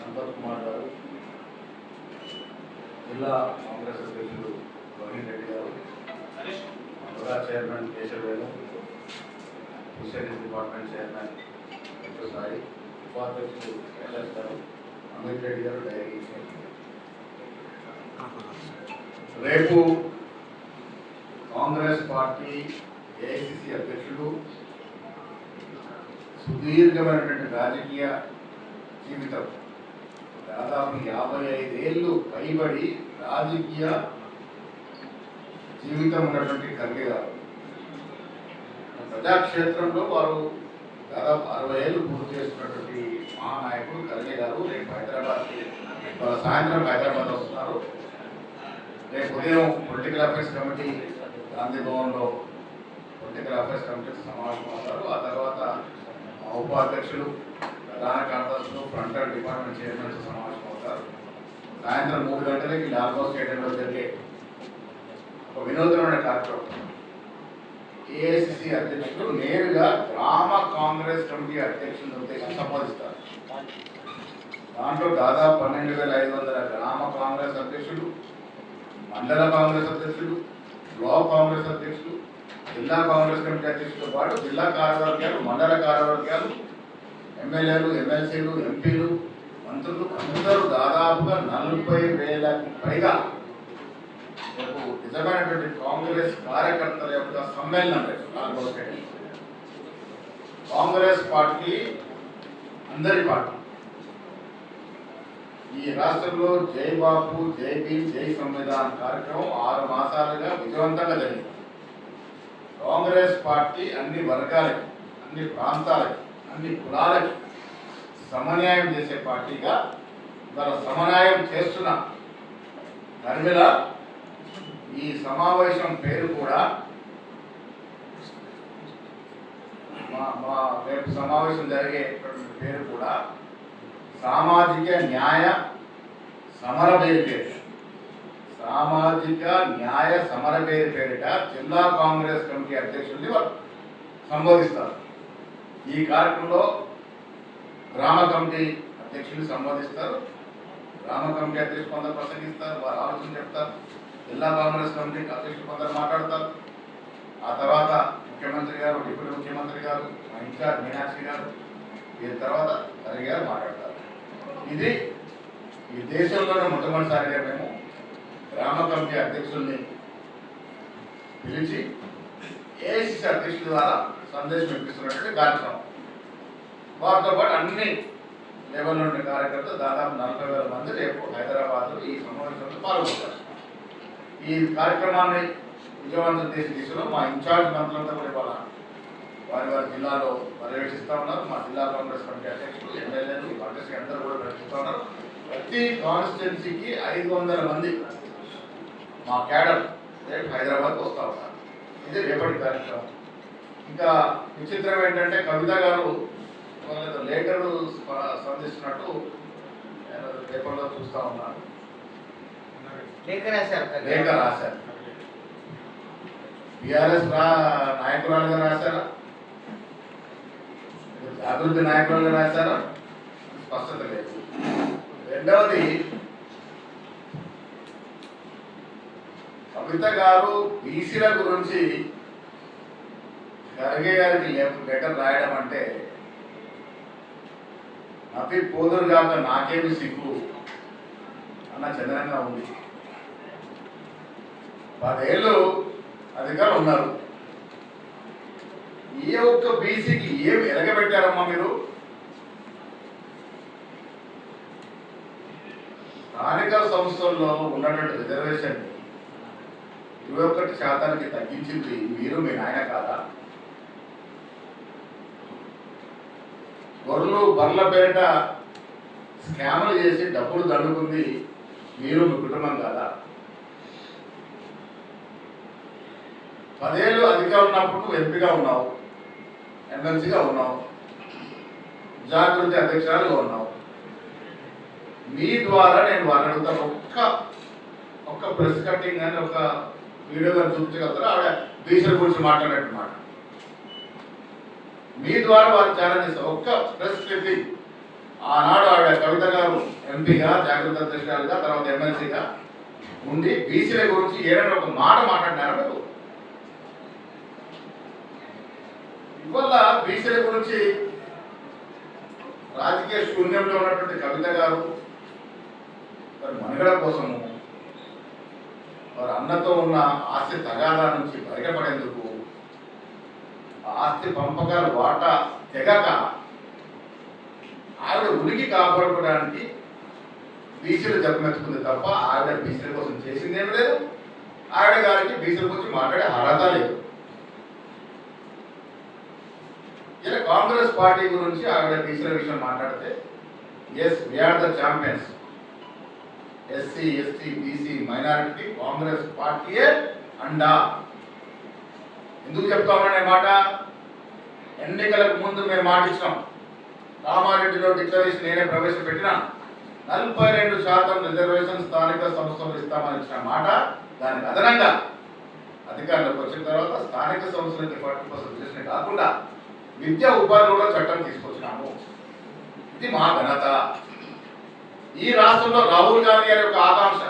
సంపత్ కుమార్ గారు, జిల్లా కాంగ్రెస్ అధ్యక్షులు రోహిణ్ రెడ్డి గారు, మండల chairman Keshavenu, fisheries department chairman Sai, ఉపాధ్యక్షులు కైలాష్ గారు, అమిత్ రెడ్డి గారు, డైరీ రేపు కాంగ్రెస్ పార్టీ ఏఐసిసి అధ్యక్షుడు సుదీర్ఘమైనటువంటి రాజకీయ జీవితం, దాదాపు 55 ఏళ్ళు పైబడి రాజకీయ జీవితం ఉన్నటువంటి ఖర్గే గారు ప్రజాక్షేత్రంలో వారు దాదాపు 60 ఏళ్ళు పూర్తి చేస్తున్నటువంటి మహానాయకుడు ఖర్గే గారు రేపు హైదరాబాద్కి సాయంత్రం హైదరాబాద్ వస్తున్నారు. రేపు ఉదయం పొలిటికల్ అఫైర్స్ కమిటీ గాంధీ భవన్లో పొలిటికల్ అఫైర్స్ కమిటీ సమావేశం అవుతారు. ఆ తర్వాత ఉపాధ్యక్షులు, ప్రధాన కార్యదర్శులు, ఫ్రంటల్ డిపార్ట్మెంట్ చైర్మన్స్ సమావేశం అవుతారు. సాయంత్రం 3 గంటలకి లాల్బో స్టేడియంలో జరిగే ఒక వినూత్నమైన కార్యక్రమం ఏఐసిసి అధ్యక్షులు నేరుగా గ్రామ కాంగ్రెస్ కమిటీ అధ్యక్షులను ఉద్దేశించి సంపాదిస్తారు. దాంట్లో దాదాపు 12,500 గ్రామ కాంగ్రెస్ అధ్యక్షులు, మండల కాంగ్రెస్ అధ్యక్షులు, బ్లాక్ కాంగ్రెస్ అధ్యక్షులు, జిల్లా కాంగ్రెస్ కమిటీ అధ్యక్షులతో పాటు జిల్లా కార్యవర్గాలు, మండల కార్యవర్గాలు, ఎమ్మెల్యేలు, ఎమ్మెల్సీలు, ఎంపీలు, మంత్రులు అందరూ దాదాపుగా 40,000కి పైగా నిజమైనటువంటి కాంగ్రెస్ కార్యకర్తల యొక్క సమ్మేళనం. కాంగ్రెస్ పార్టీ అందరి పార్టీ. ఈ రాష్ట్రంలో జై బాపు, జై భీమ్, జై సంవిధాన్ కార్యక్రమం 6 మాసాలుగా విజయవంతంగా జరిగింది. కాంగ్రెస్ పార్టీ అన్ని వర్గాలకి, అన్ని ప్రాంతాలకి, అన్ని కులాలకి సమన్యాయం చేసే పార్టీగా ఇవాళ సమన్యాయం చేస్తున్న ధర్మిల ఈ సమావేశం పేరు కూడా మా రేపు సమావేశం జరిగేటువంటి పేరు కూడా సామాజిక న్యాయ సమర పేరిట, సామాజిక న్యాయ సమర పేరిట జిల్లా కాంగ్రెస్ కమిటీ అధ్యక్షుల్ని వారు సంబోధిస్తారు. ఈ కార్యక్రమంలో గ్రామ కమిటీ అధ్యక్షులు సంబోధిస్తారు. గ్రామ కమిటీ అధ్యక్షులు కొందరు ప్రసంగిస్తారు, వారు ఆలోచన చెప్తారు. జిల్లా కాంగ్రెస్ కమిటీ అధ్యక్షులు కొందరు మాట్లాడతారు. ఆ తర్వాత ముఖ్యమంత్రి గారు, డిప్యూటీ ముఖ్యమంత్రి గారు, మా ఇన్ఛార్జ్ మీనాక్షి గారు, దీని తర్వాత ఖర్గే గారు మాట్లాడతారు. ఇది ఈ దేశంలోనే మొట్టమొదటిసారిగా మేము గ్రామ కమిటీ అధ్యక్షుల్ని పిలిచి ఏఐసిసి అధ్యక్షుల ద్వారా సందేశం ఇప్పిస్తున్నటువంటి కార్యక్రమం. వారితో పాటు అన్ని లెవెల్ నుండి కార్యకర్తలు దాదాపు 40,000 మంది రేపు హైదరాబాద్లో ఈ సమావేశంలో పాల్గొంటారు. ఈ కార్యక్రమాన్ని విజయవంతం చేసే దిశలో మా ఇన్ఛార్జ్ మంత్రులంతా కూడా ఇవాళ వారి జిల్లాలో పర్యవేక్షిస్తూ ఉన్నారు. మా జిల్లా కాంగ్రెస్ కమిటీ అధ్యక్షులు, ఎమ్మెల్యేలు, కాంగ్రెస్ అందరూ కూడా పర్యవేక్షిస్తూ ఉన్నారు. ప్రతి కాన్స్టిట్యున్సీకి 500 మంది మా క్యాడర్ రేపు హైదరాబాద్కి వస్తూ ఉన్నారు. ఇది రేపటి కార్యక్రమం. ఇంకా విచిత్రం ఏంటంటే కవిత గారు లేఖలు సంధిస్తున్నట్టు నేను పేపర్లో చూస్తూ ఉన్నాను. లేఖ రాశారు. టిఆర్ఎస్ నాయకురాలుగా రాశారా, అభివృద్ధి నాయకులుగా రాశారా, స్పష్టత లేదు. రెండవది, కవిత గారు బీసీల గురించి ఖర్గే గారికి లెటర్ రాయడం అంటే నపి పోదురు కాక నాకేమి సిగ్గు అన్న చంద్రంగా ఉంది. 10 ఏళ్ళు అధికారులు ఉన్నారు. ఏ ఒక్క బీసీకి ఏమి ఎలగబెట్టారమ్మా మీరు? స్థానిక సంస్థల్లో ఉన్నటువంటి రిజర్వేషన్ 21% తగ్గించింది మీరు, మీ నాయన కాదా? గొర్రెలు బర్ల పేరిట స్కాములు చేసి డబ్బులు దండుకుంది మీరు, మీ కుటుంబం కాదా? 10 ఏళ్ళు అధికారులు ఉన్నప్పుడు నువ్వు ఎంపీగా ఉన్నావు, ఎమ్మెల్సీగా ఉన్నావు, జాగృతి అధ్యక్షురాలుగా ఉన్నావు. మీ ద్వారా నేను వాళ్ళని అడుగుతాను, ఒక్క ప్రెస్ కటింగ్ అని ఒక వీడియో గారు చూపించగలుగుతారు. ఆవిడ బీసీల గురించి మాట్లాడినట్టు మాట మీ ద్వారా వారు ఛాలెంజ్ చేస్తారు. ఒక్క ప్రెస్ క్లిప్పింగ్ ఆనాడు ఆవిడ కవిత గారు ఎంపీగా, జాగ్రత్త అధ్యక్షురాలుగా, తర్వాత ఎమ్మెల్సీగా ఉండి బీసీల గురించి ఏదైనా ఒక మాట మాట్లాడినారా మీరు? ఇవాళ బీసీల గురించి రాజకీయ శూన్యంలో ఉన్నటువంటి కవిత గారు వారి మనుగడ కోసము, వారి అన్నతో ఉన్న ఆస్తి తగాదా నుంచి బయటపడేందుకు, ఆస్తి పంపకాలు వాటా తెగక ఆవిడ ఉనికి కాపాడుకోవడానికి బీసీలు జపమెత్తుకుంది తప్ప ఆవిడ బీసీల కోసం చేసిందేం లేదు. ఆవిడ గారికి బీసీల గురించి మాట్లాడే అర్హత లేదు. ఇలా కాంగ్రెస్ పార్టీ గురించి ఆవిడ బీసీల విషయం మాట్లాడితే, yes we are the champions, SC ST BC minority Congress పార్టీయే అండా. ఎందుకు చెప్తామనే మాట, ఎన్నికలకు ముందు మేము మాట ఇచ్చినాం. కామారెడ్డిలో డిక్లరేషన్ నేనే ప్రవేశపెట్టిన 42% రిజర్వేషన్ స్థానిక సంస్థలు ఇస్తామని ఇచ్చిన మాట, దానికి అదనంగా అధికారంలోకి వచ్చిన తర్వాత స్థానిక సంస్థలకి 40% చేసిన కాకుండా విద్యా ఉపాధిలో కూడా చట్టం తీసుకొచ్చినాము. ఇది మా ఘనత. ఈ రాష్ట్రంలో రాహుల్ గాంధీ గారి యొక్క ఆకాంక్ష,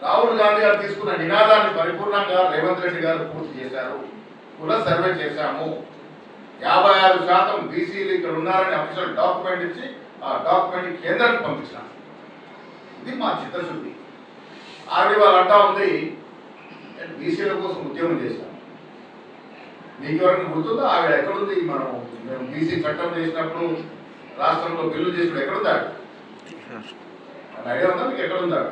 రాహుల్ గాంధీ గారు తీసుకున్న నినాదాన్ని పరిపూర్ణంగా రేవంత్ రెడ్డి గారు పూర్తి చేశారు. కుల సర్వే చేశాము. 56% బీసీలు ఇక్కడ ఉన్నారని అఫీషియల్ డాక్యుమెంట్ ఇచ్చి ఆ డాక్యుమెంట్ కేంద్రానికి పంపించినాం. ఇది మా చిత్తశుద్ధి. ఆవిడ వాళ్ళు అంటా ఉంది, నేను బీసీల కోసం ఉద్యమం చేశాను. మీకు ఎవరైనా గుర్తుందో ఆవిడ ఎక్కడుంది? మేము బీసీ చట్టం చేసినప్పుడు రాష్ట్రంలో బిల్లు చేసినప్పుడు ఎక్కడుందాడు? ఐడియా ఉందా మీకు? ఎక్కడుందాడు?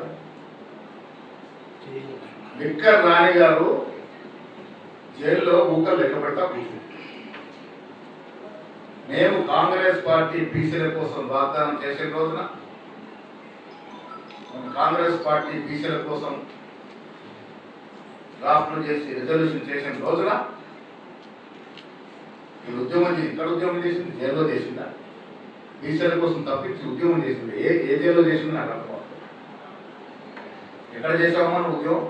లిక్కర్ రాణి గారు జైల్లో ఊకలు లెక్క పెడతా కూర్చుంది. మేము కాంగ్రెస్ పార్టీ బీసీల కోసం వాగ్దానం చేసిన రోజున, కాంగ్రెస్ పార్టీ బీసీల కోసం డ్రాఫ్ట్లు చేసి రిజల్యూషన్ చేసిన రోజున ఈ ఉద్యమం ఇక్కడ ఉద్యమం చేసింది జైల్లో చేసిందా? బీసీల కోసం తప్పించి ఉద్యమం చేసింది ఏ జైల్లో చేసింది నాకు అర్థం. ఎక్కడ చేసామో మన ఉద్యమం?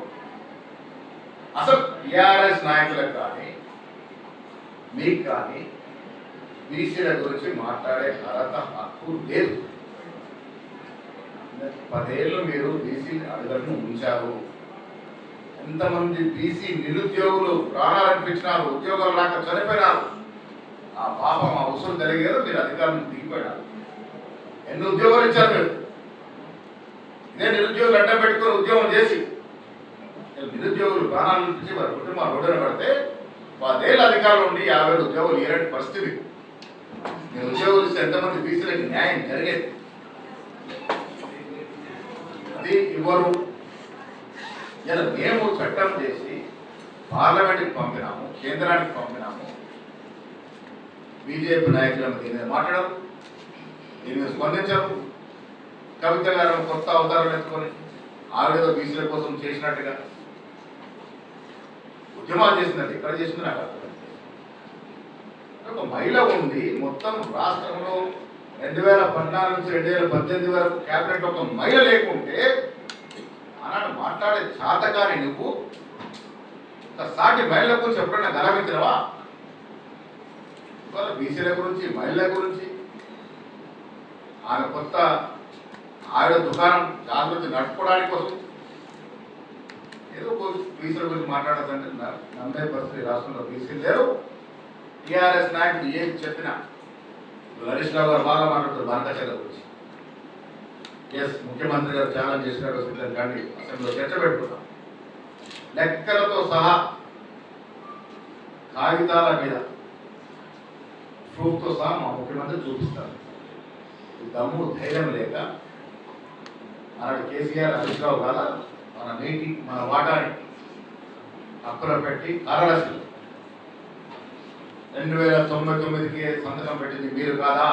అసలు టీఆర్ఎస్ నాయకులకు కానీ మీకు కానీ బీసీల గురించి మాట్లాడే అర్హత, హక్కు లేదు. 10 ఏళ్ళు మీరు బీసీ అడుగులను ఉంచారు. ఎంతమంది బీసీ నిరుద్యోగులు ప్రాణాలు అనిపించినారు, ఉద్యోగాలు రాక చనిపోయినారు. ఆ పాపం ఆ ఉసులు జరిగేదో మీరు అధికారులను దిగిపోయినారు. ఎన్ని ఉద్యోగాలు ఇచ్చారు మీరు? ఇదే నిరుద్యోగులు అడ్డం పెట్టుకుని ఉద్యోగం చేసి నిరుద్యోగులు ప్రాణాలు అనిపించి వారి కుటుంబాలు రోడ్డున పడితే 10 ఏళ్ళ అధికారులు ఉండి 50 ఉద్యోగులు ఇలాంటి పరిస్థితి. మీరు ఉద్యోగులు ఇస్తే ఎంతమంది బీసీలకు న్యాయం జరిగేది? అది ఇవ్వరు. ఇలా మేము చట్టం చేసి పార్లమెంట్కి పంపినాము, కేంద్రానికి పంపినాము. బీజేపీ నాయకులను దీని మీద మాట్లాడరు, దీని మీద స్పందించరు. కవిత గారు కొత్త అవతారం ఎత్తుకొని ఆవిడేదో బీసీల కోసం చేసినట్టుగా ఉద్యమాలు చేసినట్టు ఇక్కడ చేసింది నాకు అర్థం. ఒక మహిళ ఉంది మొత్తం రాష్ట్రంలో 2014 నుంచి 2018 వరకు క్యాబినెట్ ఒక మహిళ లేకుంటే ఆనాడు మాట్లాడే చాతకాని నువ్వు సాటి మహిళల గురించి ఎప్పుడైనా గలవించినవా? ఇవాళ బీసీల గురించి, మహిళల గురించి ఆమె కొత్త ఆవిడ దుకాణం జాగృతి నడుపుకోవడానికి కోసం ఏదో బీసీల గురించి మాట్లాడదంటే 90% రాష్ట్రంలో బీసీలు లేరు. టీఆర్ఎస్ నాయకులు ఏం చెప్పినా, హరీష్ రావు గారు బాగా మాట్లాడుతారు బాలకచర్ల గురించి. ఎస్, ముఖ్యమంత్రి గారు ఛాలెంజ్ చేసినట్టు సిద్ధం కానీ అసెంబ్లీలో చర్చ పెట్టుకున్నాం. లెక్కలతో సహా కాగితాల మీద ప్రూఫ్తో సహా మా ముఖ్యమంత్రి చూపిస్తారు. దమ్ము ధైర్యం లేక ఆనాడు కేసీఆర్, హరీష్ రావు కాదా మన వాటాని హక్కులో పెట్టి కారరాశి 2099కి సంతకం పెట్టింది మీరు కాదా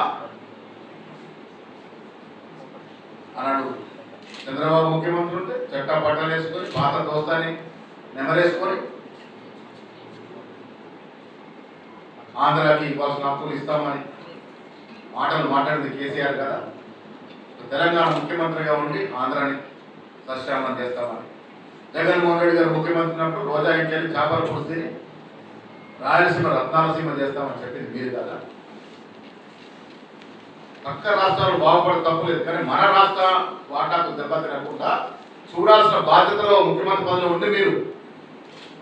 అన్నాడు. చంద్రబాబు ముఖ్యమంత్రి ఉంటే చట్టా పట్టాలు వేసుకొని పాత దోస్తాన్ని నెమరేసుకొని ఆంధ్రాకి ఇవ్వాల్సిన హక్కులు ఇస్తామని మాటలు మాట్లాడింది కేసీఆర్ కదా. తెలంగాణ ముఖ్యమంత్రిగా ఉండి ఆంధ్రాని సశ్యామం చేస్తామని జగన్మోహన్ రెడ్డి గారు ముఖ్యమంత్రి ఉన్నప్పుడు రోజా ఇంటిని చేపల పులుసు రాయలసీమ రత్నాలసీమ చేస్తామని చెప్పింది మీరు కదా. పక్క రాష్ట్రాలు బాగుపడే తప్పులేదు, కానీ మన రాష్ట్ర వాటాకు దెబ్బతినకుండా చూడాల్సిన బాధ్యతలో ముఖ్యమంత్రి పదవిలో ఉండి మీరు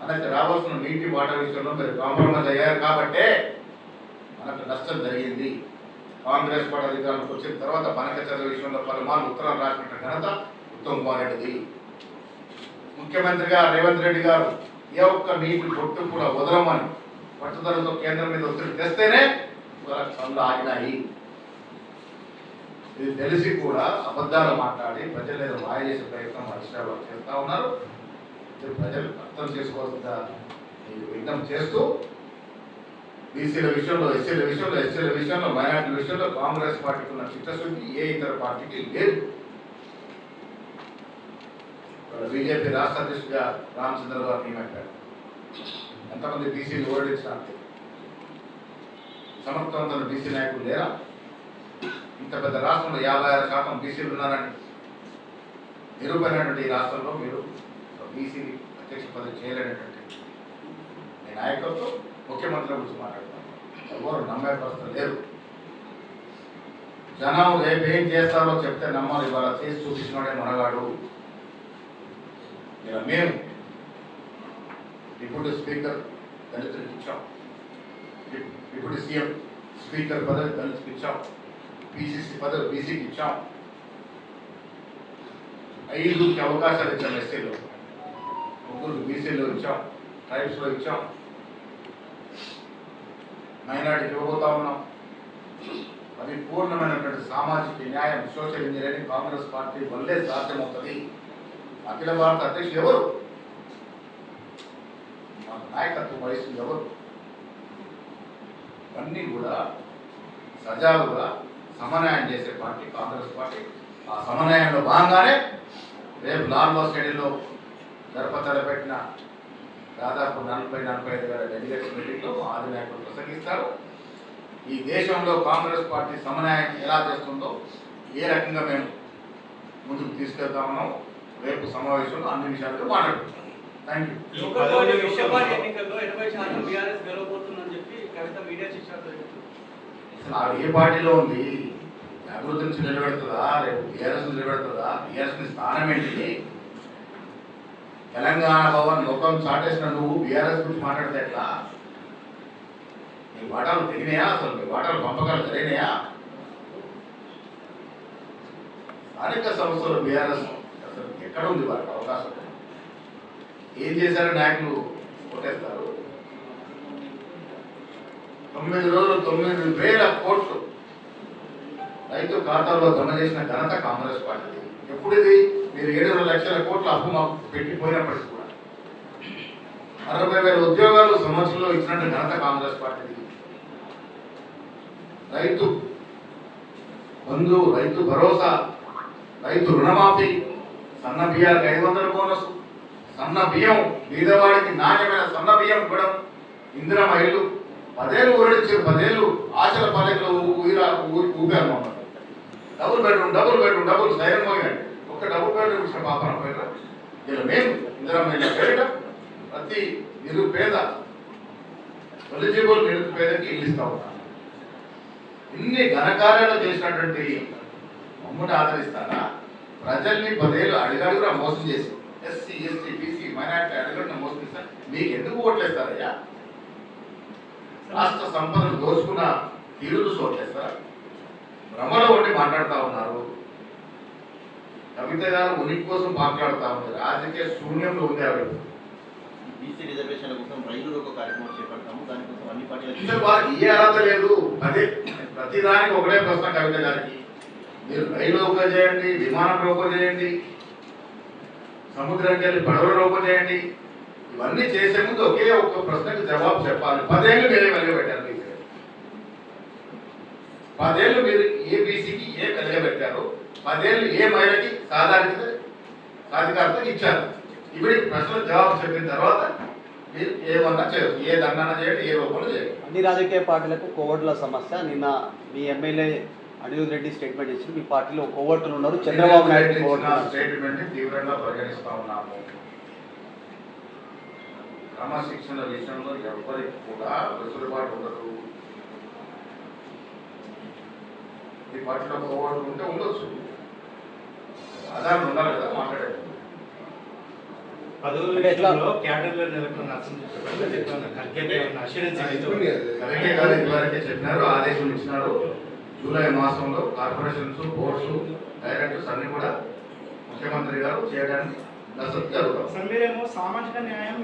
మనకి రావాల్సిన నీటి వాటర్ విషయంలో మీరు కాంప్రమైజ్ అయ్యారు కాబట్టే మనకు నష్టం జరిగింది. కాంగ్రెస్ పార్టీ అధికారంలోకి వచ్చిన తర్వాత బనక చదువు విషయంలో పలుమార్లు ఉత్తరాలు రాసినట్టు ఘనత ఉత్తమ్ కుమార్ రెడ్డిది. ముఖ్యమంత్రిగా రేవంత్ రెడ్డి గారు ఏ ఒక్క నీటి బొట్టు కూడా వదలమని పట్టుదలతో కేంద్రం మీద ఒత్తిడి తెస్తేనే పనులు ఆగినాయి. ఇది తెలిసి కూడా అబద్ధాలు మాట్లాడి ప్రజలు ఏదో మాయ చేసే ప్రయత్నం అధికారులు చేస్తూ ఉన్నారు. ప్రజలు అర్థం చేసుకోవాల్సిన విజ్ఞప్తి చేస్తూ బీసీల విషయంలో, ఎస్సీల విషయంలో, ఎస్టీల విషయంలో, మైనార్టీల విషయంలో కాంగ్రెస్ పార్టీకి ఉన్న చిత్తశుద్ధి ఏ ఇతర పార్టీకి లేదు. బీజేపీ రాష్ట్ర అధ్యక్షుడిగా రామచంద్ర గారు నియమించారు. ఎంతమంది బీసీలు ఓడించినట్టు సమర్థవంతమైన బీసీ నాయకులు లేరా? ఇంత పెద్ద రాష్ట్రంలో 56% బీసీలు ఉన్నారని నిరూపణటువంటి ఈ రాష్ట్రంలో మీరు బీసీ అధ్యక్ష పదవి చేయలేనటువంటి మీ నాయకులతో ముఖ్యమంత్రి గురించి మాట్లాడతాను. ఎవరు నమ్మే పరిస్థితి లేదు. జనం రేపు ఏం చేస్తారో చెప్తే నమ్మాలి. ఇవాళ చేసి చూపించినోడే మనగాడు. ఇలా మేము డిప్యూటీ స్పీకర్ దళితులకు ఇచ్చాం, డిప్యూటీ సీఎం స్పీకర్ పదవి దళితులకు ఇచ్చాం, పిసిసి పదవి బీసీకి ఇచ్చాం, 5కి అవకాశాలు ఇచ్చాం, ఎస్సీలో 3 బీసీలో ఇచ్చాం, ట్రైబ్స్లో ఇచ్చాం, మైనార్టీకి ఇవ్వబోతా ఉన్నాం. అది పూర్ణమైనటువంటి సామాజిక న్యాయం, సోషల్ ఇంజనీరింగ్ కాంగ్రెస్ పార్టీ వల్లే సాధ్యమవుతుంది. అఖిల భారత అధ్యక్షులు ఎవరు? మన నాయకత్వం వహిస్తుంది ఎవరు? అన్నీ కూడా సజావుగా సమన్వయం చేసే పార్టీ కాంగ్రెస్ పార్టీ. ఆ సమన్వయంలో భాగంగానే రేపు లాల్ బాగ్ స్టేడియంలో పెట్టిన దాదాపు 40-45 వేల డెలిగేట్స్ మీటింగ్లో ఆది నాయకులు ప్రసంగిస్తారు. ఈ దేశంలో కాంగ్రెస్ పార్టీ సమన్వయం ఎలా చేస్తుందో, ఏ రకంగా మేము ముందుకు తీసుకెళ్తా ఉన్నాం, రేపు సమావేశంలో అన్ని విషయాలతో మాట్లాడుతున్నాం. Thank you. అసలు ఏ పార్టీలో ఉంది? అభివృద్ధి నుంచి నిలబెడుతుందా? రేపు బీఆర్ఎస్ నిలబెడుతుందా? బీఆర్ఎస్ స్థానం ఏంటి? తెలంగాణ భవన్ లోకం చాటేసిన నువ్వు బీఆర్ఎస్ గురించి మాట్లాడితే ఎట్లా? నీ వాటాలు తెగినాయా? అసలు మీ వాటాలు పంపకాలు జరిగినాయా? స్థానిక సంస్థలు బీఆర్ఎస్ అసలు ఎక్కడ ఉంది వారికి అవకాశం? ఏం చేశారు నాయకులు? కొట్టేస్తారు. 9 రోజులు 9,000 కోట్లు రైతు ఖాతాలో జమ చేసిన ఘనత కాంగ్రెస్ పార్టీ. ఎప్పుడు ఇది? మీరు 7 లక్షల కోట్ల అప్పు మాకు పెట్టిపోయినప్పటికీ కూడా 60,000 ఉద్యోగాలు సంవత్సరంలో ఇచ్చినట్టు ఘనత కాంగ్రెస్ పార్టీ. రైతు బంధు, రైతు భరోసా, రైతు రుణమాఫీ, సన్న బియ్యానికి 500 బోనస్, సన్న బియ్యం బీదవాడికి నాణ్యమైన సన్న బియ్యం ఇవ్వడం, ఇందిరమ్మ ఇల్లు 10 ఏళ్ళు ఊరడించారు. 10 ఏళ్ళు ఆశల పల్లెల్లో ఊపారు మమ్మల్ని. డబుల్ బెడ్రూమ్ సైరన్ మోగినండి. ఒక్క డబుల్ బెడ్రూమ్ ఇచ్చిన పాపన పోయినా. ఇలా మేము ఇందిరమ్మ ఇల్లు పేరిట ప్రతి నిరుపేద ఎలిజిబుల్ నిరుపేదకి ఇల్లు ఇస్తా ఉన్నాం. ఇన్ని ఘనకార్యాలు చేసినటువంటి మమ్మల్ని ఆదరిస్తానా? ప్రజల్ని 10 ఏళ్ళు అడుగడుగురా మోసం చేసి ఎస్సీ, ఎస్టీ, బీసీ, మైనార్టీ అడుగుడిన మోసం చేస్తారు. మీకు ఎందుకు ఓట్లేస్తారయ్యా? రాష్ట్ర సంపదను దోచుకున్న తీరులు ఓట్లేస్తారా? భ్రమలో ఉండి మాట్లాడుతూ ఉన్నారు. కవిత గారు ఉనికి కోసం మాట్లాడుతూ ఉంది. రాజకీయ శూన్యంలో ఉంది. ఆవిడ బీసీ రిజర్వేషన్ల కోసం రైలు రోకో కార్యక్రమం చేపడతాము. దానికోసం అన్ని పార్టీలు వారికి ఏ అర్హత లేదు. అదే ప్రతిదానికి ఒకటే ప్రశ్న కవిత గారికి. మీరు రైలు రోకో చేయండి, విమానం రోకో చేయండి, సముద్రంకి వెళ్ళి పడవలు రోకో చేయండి. ఇవన్నీ చేసే ముందు ఒకే ఒక్క ప్రశ్నకు జవాబు చెప్పాలి. 10 ఏళ్ళు మీరే వెలగబెట్టారు. 10 ఏళ్ళు మీరు ఏ బీసీకి ఏ వెలగబెట్టారు? 10 ఏళ్ళు ఏ మహిళకి సాధికారత ఇచ్చారు? ఇప్పటికి ప్రశ్నలు జవాబు చెప్పిన తర్వాత మీరు ఏమన్నా చేయవచ్చు, ఏ దండన చేయండి, ఏ రూపంలో చేయండి. అన్ని రాజకీయ పార్టీలకు కోవర్టుల సమస్య. నిన్న మీ ఎమ్మెల్యే అనిరుద్ రెడ్డి స్టేట్మెంట్ ఇచ్చి మీ పార్టీలో కోవర్టులు ఉన్నారు, చంద్రబాబు నాయుడు స్టేట్మెంట్ తీవ్రంగా పరిగణిస్తా ఉన్నాము. క్రమశిక్షణ విషయంలో ఎవరికి కూడా వెసులుబాటు ఉండదు. మీ పార్టీలో కోవర్ట్ ఉంటే ఉండొచ్చు, ఆధారాలు ఉండాలి కదా మాట్లాడేది. పదవుల్లో క్యాడర్లో నెలకొన్న అష్యూరెన్స్ కలెక్టర్ గారు ఇదివరకే చెప్పినారు, ఆదేశం ఇచ్చినారు. జూలై మాసంలో కార్పొరేషన్స్, బోర్డ్స్, డైరెక్టర్స్ అన్ని కూడా ముఖ్యమంత్రి గారు చేయడానికి జరుగుతాం. మీరేమో సామాజిక న్యాయం